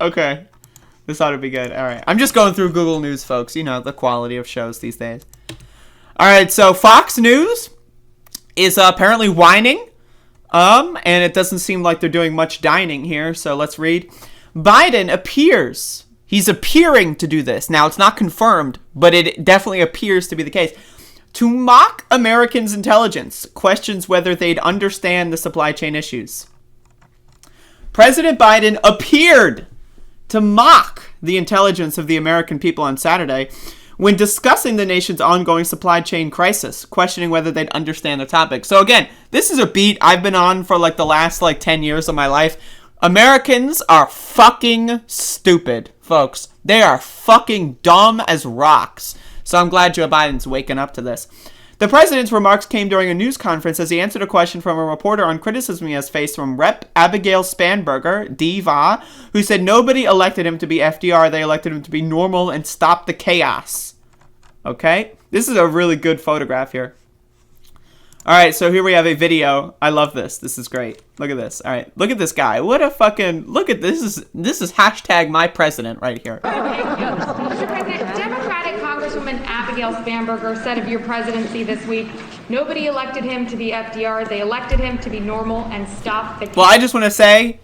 Okay. This ought to be good. All right. I'm just going through Google News, folks. You know, the quality of shows these days. All right. So Fox News is apparently whining. And it doesn't seem like they're doing much dining here. So let's read. Biden appears. He's appearing to do this. Now, it's not confirmed, but it definitely appears to be the case. To mock Americans' intelligence, questions whether they'd understand the supply chain issues. President Biden appeared to mock the intelligence of the American people on Saturday when discussing the nation's ongoing supply chain crisis, questioning whether they'd understand the topic. So again, this is a beat I've been on for like the last 10 years of my life. Americans are fucking stupid, folks. They are fucking dumb as rocks. So I'm glad Joe Biden's waking up to this. The president's remarks came during a news conference as he answered a question from a reporter on criticism he has faced from Rep. Abigail Spanberger, Diva, who said nobody elected him to be FDR. They elected him to be normal and stop the chaos. Okay? This is a really good photograph here. All right, so here we have a video. I love this. This is great. Look at this. All right, look at this guy. What a fucking... Look at this. This is hashtag my president right here. Mr. President, Democratic Congresswoman Abigail Spanberger said of your presidency this week, nobody elected him to be FDR. They elected him to be normal and stop the... Well, I just want to say,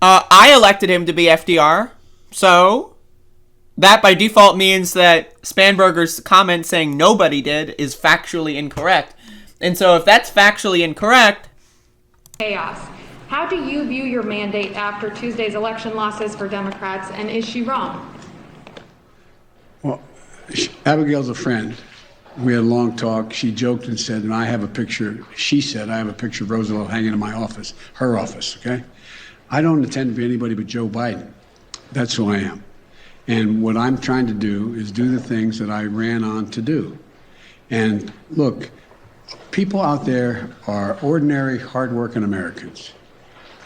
I elected him to be FDR, so that by default means that Spanberger's comment saying nobody did is factually incorrect. And so if that's factually incorrect... Chaos. How do you view your mandate after Tuesday's election losses for Democrats, and is she wrong? Well, Abigail's a friend. We had a long talk. She joked and said, and I have a picture, she said, I have a picture of Roosevelt hanging in my office, her office, okay? I don't intend to be anybody but Joe Biden. That's who I am. And what I'm trying to do is do the things that I ran on to do. And look, people out there are ordinary, hardworking Americans,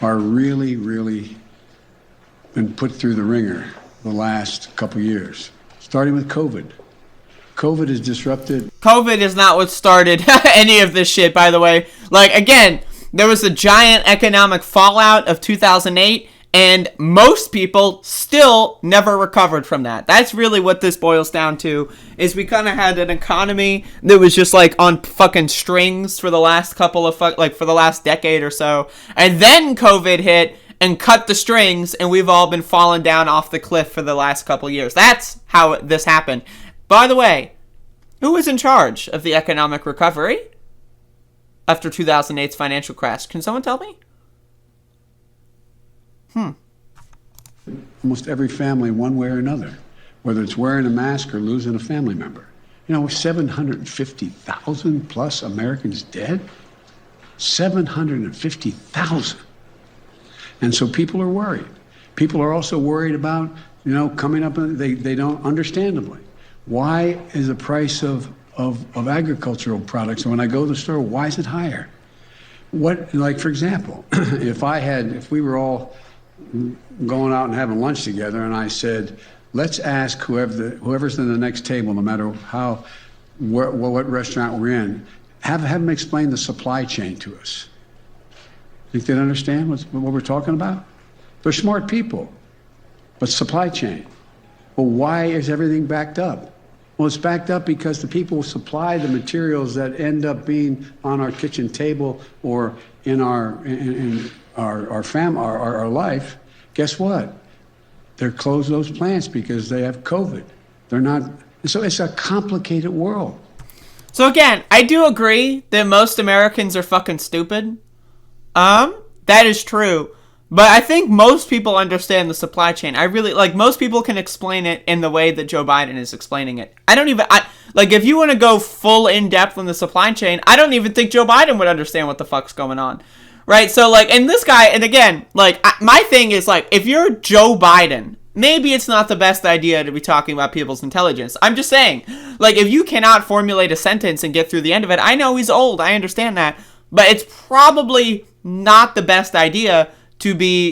are really, really been put through the ringer the last couple years, starting with COVID. COVID has disrupted. COVID is not what started any of this shit, by the way. Like, again, there was a giant economic fallout of 2008, and most people still never recovered from that. That's really what this boils down to, is we kind of had an economy that was just like on fucking strings for the last couple of for the last decade or so. And then COVID hit and cut the strings, and we've all been falling down off the cliff for the last couple years. That's how this happened. By the way, who was in charge of the economic recovery after 2008's financial crash? Can someone tell me? Almost every family, one way or another, whether it's wearing a mask or losing a family member. You know, 750,000 plus Americans dead? 750,000. And so people are worried. People are also worried about, coming up, they don't, understandably. Why is the price of agricultural products, and when I go to the store, why is it higher? For example, if we were all going out and having lunch together, and I said, let's ask whoever's in the next table, no matter what restaurant we're in, have them explain the supply chain to us. Think they'd understand what we're talking about? They're smart people, but supply chain. Well, why is everything backed up? Well, it's backed up because the people who supply the materials that end up being on our kitchen table or in our life, guess what? They're closed those plants because they have COVID. They're not. So it's a complicated world. So again, I do agree that most Americans are fucking stupid. That is true. But I think most people understand the supply chain. Most people can explain it in the way that Joe Biden is explaining it. If you want to go full in depth on the supply chain, I don't even think Joe Biden would understand what the fuck's going on. Right? So, and this guy, and again, my thing is, if you're Joe Biden, maybe it's not the best idea to be talking about people's intelligence. I'm just saying, if you cannot formulate a sentence and get through the end of it, I know he's old, I understand that, but it's probably not the best idea to be,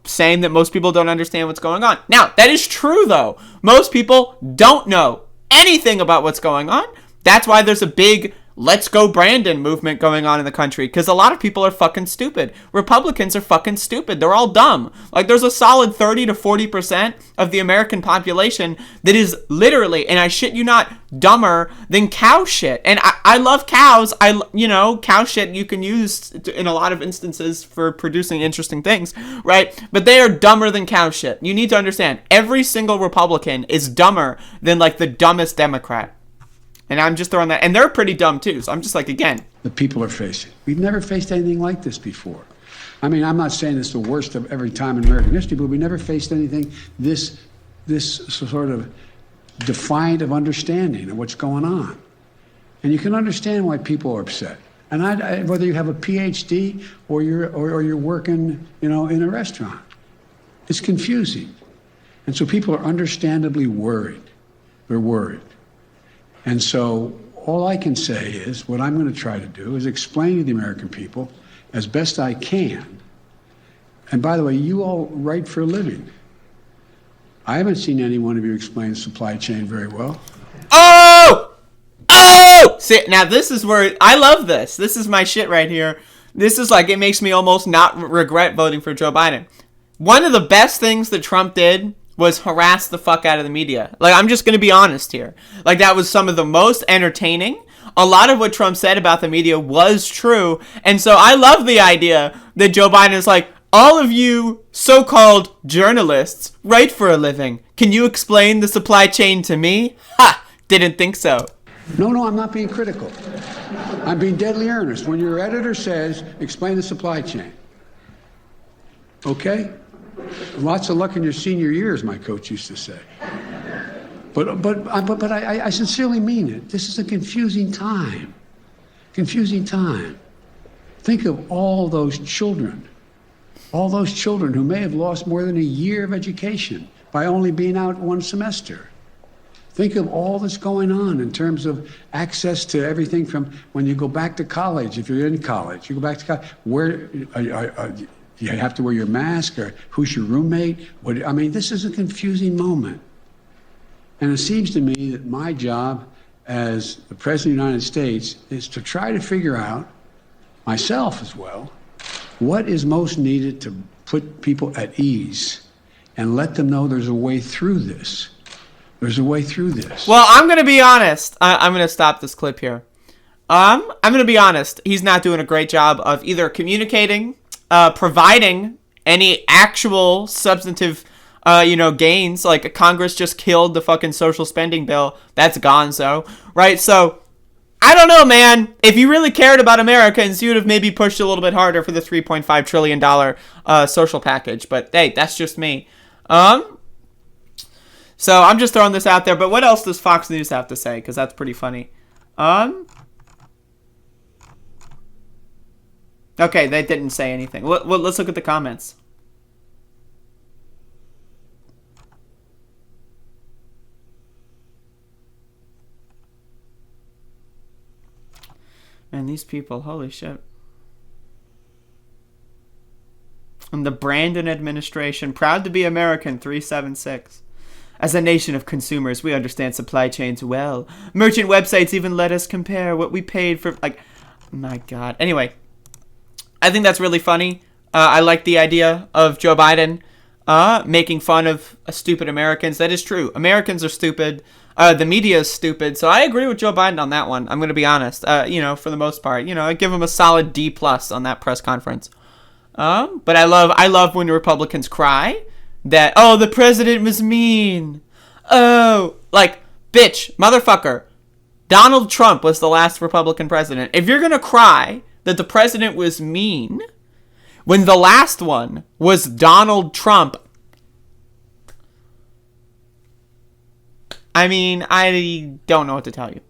saying that most people don't understand what's going on. Now, that is true, though. Most people don't know anything about what's going on. That's why there's a big let's go Brandon movement going on in the country, because a lot of people are fucking stupid. Republicans are fucking stupid. They're all dumb. Like, there's a solid 30 to 40% of the American population that is literally, and I shit you not, dumber than cow shit. And I love cows. Cow shit you can use in a lot of instances for producing interesting things, right? But they are dumber than cow shit. You need to understand, every single Republican is dumber than, like, the dumbest Democrat. And I'm just throwing that, and they're pretty dumb too. So I'm just like, again, the people are facing. We've never faced anything like this before. I mean, I'm not saying it's the worst of every time in American history, but we never faced anything this sort of defiant of understanding of what's going on. And you can understand why people are upset. And whether you have a PhD or you're working, in a restaurant, it's confusing. And so people are understandably worried. They're worried. And so all I can say is what I'm going to try to do is explain to the American people as best I can. And by the way, you all write for a living. I haven't seen any one of you explain the supply chain very well. Oh! See, now this is where I love this. This is my shit right here. This is like, it makes me almost not regret voting for Joe Biden. One of the best things that Trump did was harass the fuck out of the media. Like, I'm just going to be honest here. Like, that was some of the most entertaining. A lot of what Trump said about the media was true. And so I love the idea that Joe Biden is like, all of you so-called journalists write for a living. Can you explain the supply chain to me? Ha! Didn't think so. No, I'm not being critical. I'm being deadly earnest. When your editor says, explain the supply chain. Okay? Lots of luck in your senior years, my coach used to say. But I sincerely mean it. This is a confusing time. Confusing time. Think of all those children who may have lost more than a year of education by only being out one semester. Think of all that's going on in terms of access to everything from when you go back to college, if you're in college, you go back to college, where you have to wear your mask, or who's your roommate? This is a confusing moment. And it seems to me that my job as the President of the United States is to try to figure out, myself as well, what is most needed to put people at ease and let them know there's a way through this. There's a way through this. Well, I'm going to be honest. I'm going to stop this clip here. I'm going to be honest. He's not doing a great job of either communicating, providing any actual substantive, gains. Like, Congress just killed the fucking social spending bill. That's gonzo, right? So, I don't know, man. If you really cared about Americans, you would have maybe pushed a little bit harder for the $3.5 trillion social package. But, hey, that's just me. So, I'm just throwing this out there. But what else does Fox News have to say? Because that's pretty funny. Okay, they didn't say anything. Let's look at the comments. Man, these people, holy shit. And the Brandon administration, proud to be American, 376. As a nation of consumers, we understand supply chains well. Merchant websites even let us compare what we paid for, like, my God. Anyway, I think that's really funny. I like the idea of Joe Biden making fun of stupid Americans. That is true. Americans are stupid. The media is stupid. So I agree with Joe Biden on that one. I'm going to be honest. For the most part, I give him a solid D+ on that press conference. But I love when the Republicans cry that, oh, the president was mean. Oh, like, bitch, motherfucker. Donald Trump was the last Republican president. If you're going to cry that the president was mean when the last one was Donald Trump, I mean, I don't know what to tell you.